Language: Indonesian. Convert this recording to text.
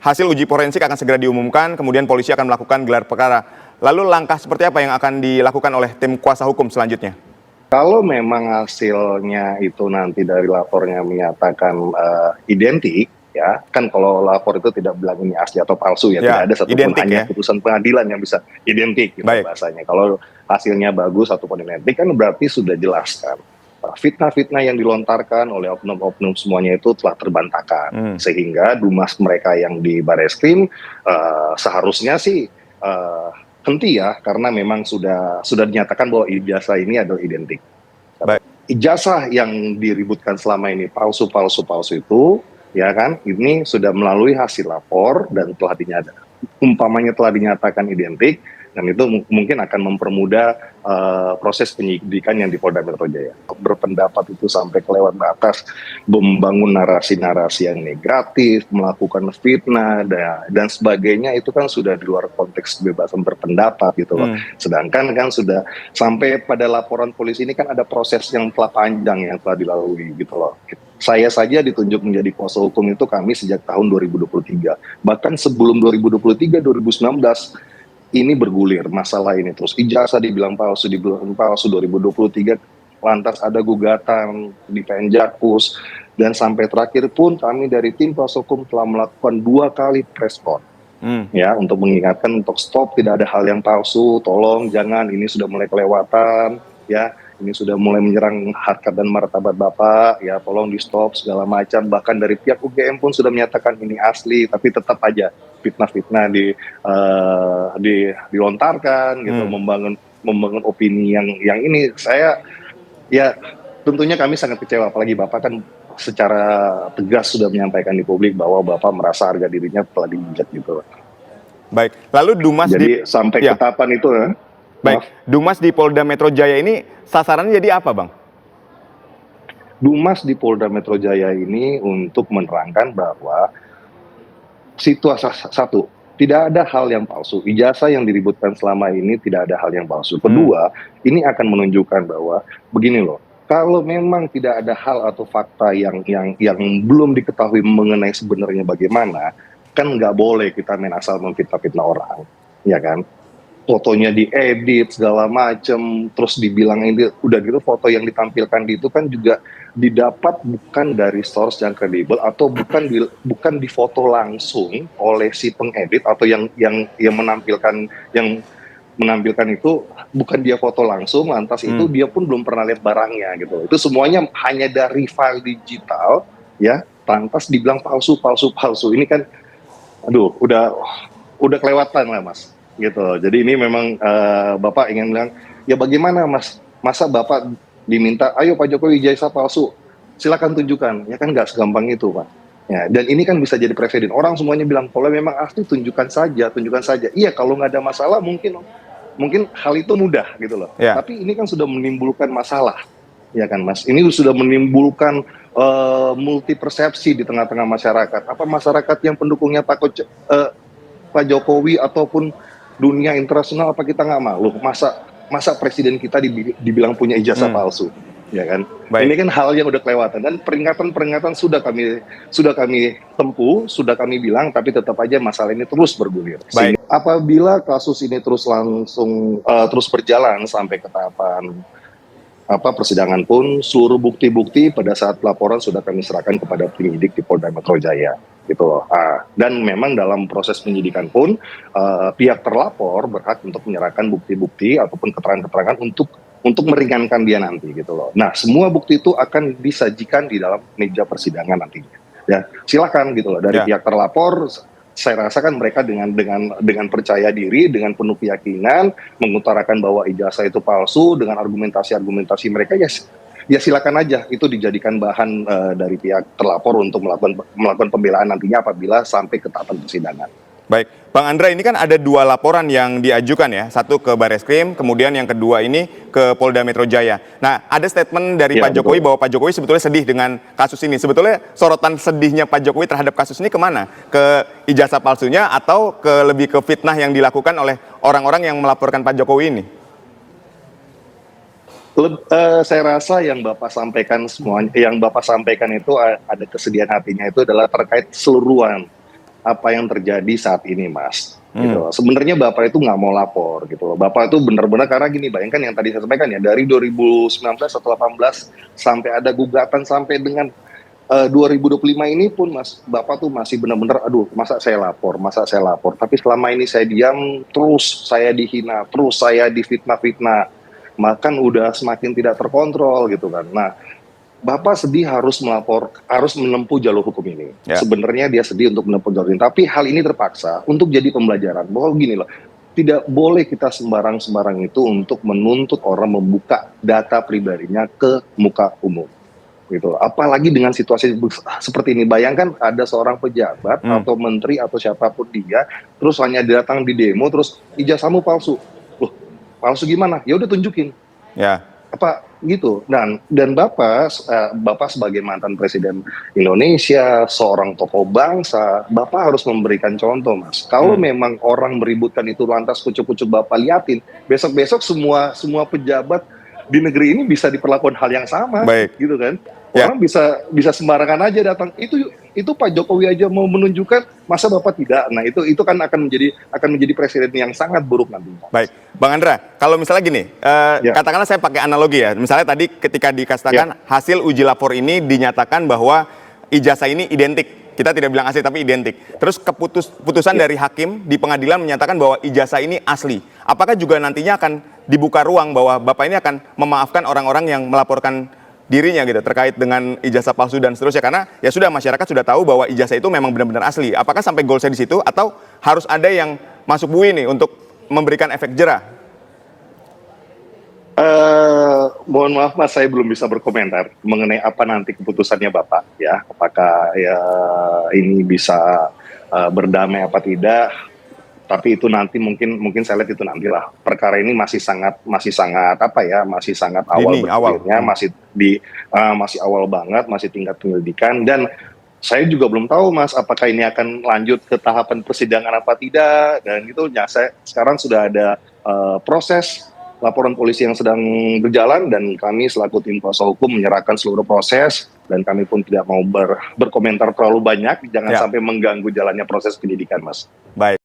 hasil uji forensik akan segera diumumkan, kemudian polisi akan melakukan gelar perkara. Lalu langkah seperti apa yang akan dilakukan oleh tim kuasa hukum selanjutnya? Kalau memang hasilnya itu nanti dari lapornya menyatakan identik, ya kan kalau lapor itu tidak bilang ini asli atau palsu ya, tidak ada satupun hanya putusan pengadilan yang bisa identik gitu bahasanya. Kalau hasilnya bagus ataupun identik kan berarti sudah jelas kan. Fitnah-fitnah yang dilontarkan oleh oknum-oknum semuanya itu telah terbantahkan, sehingga dumas mereka yang di Bareskrim seharusnya sih henti ya, karena memang sudah dinyatakan bahwa ijazah ini adalah identik. Baik. Ijazah yang diributkan selama ini palsu itu, ya kan, ini sudah melalui hasil lapor dan telah dinyatakan, umpamanya telah dinyatakan identik, dan itu mungkin akan mempermudah proses penyidikan yang di Polda Metro Jaya. Berpendapat itu sampai kelewat batas, membangun narasi-narasi yang negatif, melakukan fitnah dan sebagainya, itu kan sudah di luar konteks kebebasan berpendapat gitu loh. Sedangkan kan sudah sampai pada laporan polisi ini kan ada proses yang telah panjang yang telah dilalui gitu loh. Saya saja ditunjuk menjadi kuasa hukum itu kami sejak tahun 2023. Bahkan sebelum 2023, 2019 ini bergulir masalah ini terus. Ijazah dibilang palsu 2023, lantas ada gugatan di PN Jakpus, dan sampai terakhir pun kami dari tim kuasa hukum telah melakukan 2 kali press con. Ya, untuk mengingatkan untuk stop, tidak ada hal yang palsu, tolong jangan, ini sudah mulai kelewatan, ya. Ini sudah mulai menyerang harkat dan martabat Bapak, ya tolong di stop segala macam. Bahkan dari pihak UGM pun sudah menyatakan ini asli, tapi tetap aja fitnah-fitnah dilontarkan gitu, membangun opini yang ini. Saya ya tentunya kami sangat kecewa, apalagi Bapak kan secara tegas sudah menyampaikan di publik bahwa Bapak merasa harga dirinya telah diinjak gitu. Baik, lalu Dumas jadi sampai ke tahapan itu ya. Baik, Dumas di Polda Metro Jaya ini sasarannya jadi apa, Bang? Dumas di Polda Metro Jaya ini untuk menerangkan bahwa situasi satu, tidak ada hal yang palsu. Ijazah yang diributkan selama ini tidak ada hal yang palsu. Kedua, ini akan menunjukkan bahwa begini loh, kalau memang tidak ada hal atau fakta yang belum diketahui mengenai sebenarnya bagaimana, kan nggak boleh kita main asal memfitnah-fitnah orang, ya kan? Fotonya diedit segala macam, terus dibilang ini udah gitu, foto yang ditampilkan di itu kan juga didapat bukan dari source yang kredibel, atau bukan difoto langsung oleh si pengedit atau yang menampilkan itu bukan dia foto langsung, lantas itu dia pun belum pernah lihat barangnya gitu. Itu semuanya hanya dari file digital ya, lantas dibilang palsu. Ini kan aduh udah kelewatan lah Mas gitu. Jadi ini memang Bapak ingin bilang, ya bagaimana Mas, masa Bapak diminta, ayo Pak Jokowi ijazah palsu, silakan tunjukkan. Ya kan nggak segampang itu Pak. Ya, dan ini kan bisa jadi presiden. Orang semuanya bilang, kalau memang asli tunjukkan saja. Iya, kalau nggak ada masalah mungkin hal itu mudah gitu loh. Ya. Tapi ini kan sudah menimbulkan masalah, ya kan Mas. Ini sudah menimbulkan multi persepsi di tengah-tengah masyarakat. Apa masyarakat yang pendukungnya Pak Jokowi ataupun dunia internasional, apa kita nggak malu? Masa presiden kita dibilang punya ijazah palsu, ya kan? Baik. Ini kan hal yang udah kelewatan, dan peringatan sudah kami tempuh, sudah kami bilang, tapi tetap aja masalah ini terus bergulir. Baik. Apabila kasus ini terus berjalan sampai ke tahapan persidangan pun, seluruh bukti-bukti pada saat laporan sudah kami serahkan kepada penyidik di Polda Metro Jaya gitu loh. Dan memang dalam proses penyidikan pun pihak terlapor berhak untuk menyerahkan bukti-bukti ataupun keterangan-keterangan untuk meringankan dia nanti gitu loh. Nah, semua bukti itu akan disajikan di dalam meja persidangan nantinya. Ya, silakan gitu loh dari pihak terlapor. Saya rasakan mereka dengan percaya diri, dengan penuh keyakinan mengutarakan bahwa ijazah itu palsu dengan argumentasi mereka, ya silakan aja itu dijadikan bahan dari pihak terlapor untuk melakukan pembelaan nantinya apabila sampai ke tahapan persidangan. Baik, Bang Andra, ini kan ada 2 laporan yang diajukan ya, satu ke Bareskrim, kemudian yang kedua ini ke Polda Metro Jaya. Nah, ada statement dari Pak Jokowi bahwa Pak Jokowi sebetulnya sedih dengan kasus ini. Sebetulnya sorotan sedihnya Pak Jokowi terhadap kasus ini kemana? Ke ijazah palsunya atau lebih ke fitnah yang dilakukan oleh orang-orang yang melaporkan Pak Jokowi ini? Saya rasa yang Bapak sampaikan itu ada kesedihan hatinya itu adalah terkait keseluruhan apa yang terjadi saat ini, Mas. Gitu loh. Sebenarnya Bapak itu nggak mau lapor gitu loh. Bapak itu benar-benar, karena gini, bayangkan yang tadi saya sampaikan ya, dari 2019 atau 18 sampai ada gugatan sampai dengan 2025 ini pun, Mas, Bapak tuh masih benar-benar, aduh, masa saya lapor. Tapi selama ini saya diam, terus saya dihina, terus saya difitnah-fitnah, makan udah semakin tidak terkontrol gitu kan. Nah, Bapak sedih harus melapor, harus menempuh jalur hukum ini. Ya. Sebenarnya dia sedih untuk menempuh jalur ini, tapi hal ini terpaksa untuk jadi pembelajaran. Bahwa gini loh, tidak boleh kita sembarang-sembarang itu untuk menuntut orang membuka data pribadinya ke muka umum. Gitu. Apalagi dengan situasi seperti ini. Bayangkan ada seorang pejabat atau menteri atau siapapun dia, terus hanya datang di demo, terus ijazahmu palsu. Loh, palsu gimana? Ya udah tunjukin. Ya. Apa gitu. Dan Bapak sebagai mantan presiden Indonesia, seorang tokoh bangsa, Bapak harus memberikan contoh, Mas. Kalau memang orang meributkan itu lantas kucuk-kucuk Bapak liatin, besok-besok semua pejabat di negeri ini bisa diperlakukan hal yang sama. Baik. Gitu kan. Ya. Orang bisa sembarangan aja datang. Itu Pak Jokowi aja mau menunjukkan, masa Bapak tidak. Nah, itu kan akan menjadi presiden yang sangat buruk nanti. Baik, Bang Andra, kalau misalnya gini, Ya. katakanlah saya pakai analogi ya. Misalnya tadi ketika dikatakan hasil uji lapor ini dinyatakan bahwa ijazah ini identik. Kita tidak bilang asli tapi identik. Terus putusan dari hakim di pengadilan menyatakan bahwa ijazah ini asli. Apakah juga nantinya akan dibuka ruang bahwa Bapak ini akan memaafkan orang-orang yang melaporkan dirinya gitu terkait dengan ijazah palsu dan seterusnya, karena ya sudah, masyarakat sudah tahu bahwa ijazah itu memang benar-benar asli. Apakah sampai goalsnya di situ atau harus ada yang masuk bui nih untuk memberikan efek jerah? Mohon maaf, Mas, saya belum bisa berkomentar mengenai apa nanti keputusannya Bapak ya, apakah ya ini bisa berdamai apa tidak. Tapi itu nanti mungkin saya lihat itu nantilah. Perkara ini masih sangat awal berdirinya, masih awal banget, masih tingkat penyelidikan, dan saya juga belum tahu, Mas, apakah ini akan lanjut ke tahapan persidangan apa tidak, dan itu ya, sekarang sudah ada proses laporan polisi yang sedang berjalan, dan kami selaku tim kuasa hukum menyerahkan seluruh proses, dan kami pun tidak mau berkomentar terlalu banyak, jangan sampai mengganggu jalannya proses penyidikan, Mas. Baik.